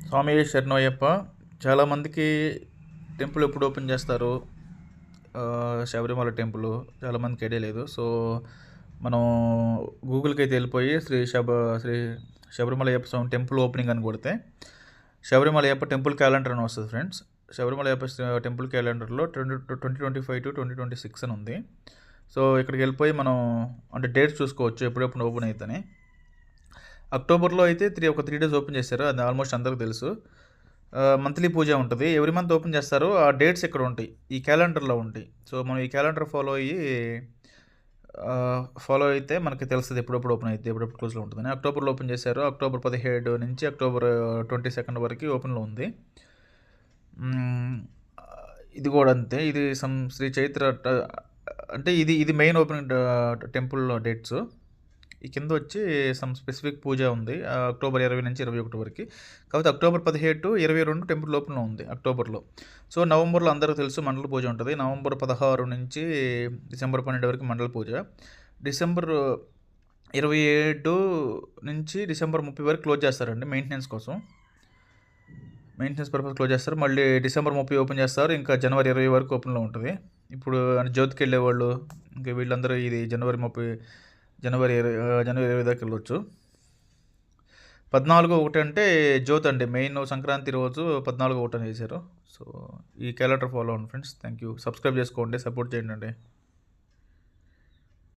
స్వామి శరణయ్యప్ప. చాలామందికి టెంపుల్ ఎప్పుడు ఓపెన్ చేస్తారు, శబరిమల టెంపుల్ చాలామందికి ఐడియా లేదు. సో మనం గూగుల్కి అయితే వెళ్ళిపోయి శ్రీ శబరిమల అయ్యప్ప స్వామి టెంపుల్ ఓపెనింగ్ అని కొడితే శబరిమల అయ్యప్ప టెంపుల్ క్యాలెండర్ అని వస్తుంది ఫ్రెండ్స్. శబరిమల అయ్యప్ప టెంపుల్ క్యాలెండర్లో 2025 to 2026 అని ఉంది. సో ఇక్కడికి వెళ్ళిపోయి మనం అంటే డేట్స్ చూసుకోవచ్చు ఎప్పుడెప్పుడు ఓపెన్ అవుతాయి. అక్టోబర్లో అయితే ఒక 3 days ఓపెన్ చేశారు, అది ఆల్మోస్ట్ అందరికీ తెలుసు. మంత్లీ పూజ ఉంటుంది, ఎవ్రీ మంత్ ఓపెన్ చేస్తారు. ఆ డేట్స్ ఇక్కడ ఉంటాయి, ఈ క్యాలెండర్లో ఉంటాయి. సో మనం ఈ క్యాలెండర్ ఫాలో అయితే మనకి తెలుస్తుంది ఎప్పుడెప్పుడు ఓపెన్ అయితే ఎప్పుడెప్పుడు క్లోజ్లో ఉంటుందని. అక్టోబర్లో ఓపెన్ చేశారు, అక్టోబర్ 17 నుంచి అక్టోబర్ 22 వరకు ఓపెన్లో ఉంది. ఇది కూడా అంతే, ఇది శ్రీ చైత్ర అంటే ఇది మెయిన్ ఓపెనింగ్ టెంపుల్ డేట్స్. ఈ కింద వచ్చి స్పెసిఫిక్ పూజ ఉంది అక్టోబర్ 20 నుంచి 21 వరకు. కాకపోతే అక్టోబర్ 17 to 22 టెంపుల్ ఓపెన్లో ఉంది అక్టోబర్లో. సో నవంబర్లో అందరికీ తెలుసు మండల పూజ ఉంటుంది. నవంబర్ 16 నుంచి డిసెంబర్ 12 వరకు మండల పూజ. డిసెంబర్ 27 నుంచి డిసెంబర్ 30 వరకు క్లోజ్ చేస్తారండి మెయింటెనెన్స్ కోసం. మెయింటెనెన్స్ పర్పస్ క్లోజ్ చేస్తారు. మళ్ళీ డిసెంబర్ 30 ఓపెన్ చేస్తారు. ఇంకా జనవరి 20 వరకు ఓపెన్లో ఉంటుంది. ఇప్పుడు జ్యోతికి వెళ్ళేవాళ్ళు ఇంకా వీళ్ళందరూ ఇది జనవరి 20 దాకా వెళ్ళొచ్చు. 14/1 అంటే జ్యోతి అండి, మెయిన్ సంక్రాంతి రోజు 14/1 అని చేశారు. సో ఈ క్యాలెండర్ ఫాలో అవ్వండి ఫ్రెండ్స్. Thank you. సబ్స్క్రైబ్ చేసుకోండి, సపోర్ట్ చేయండి.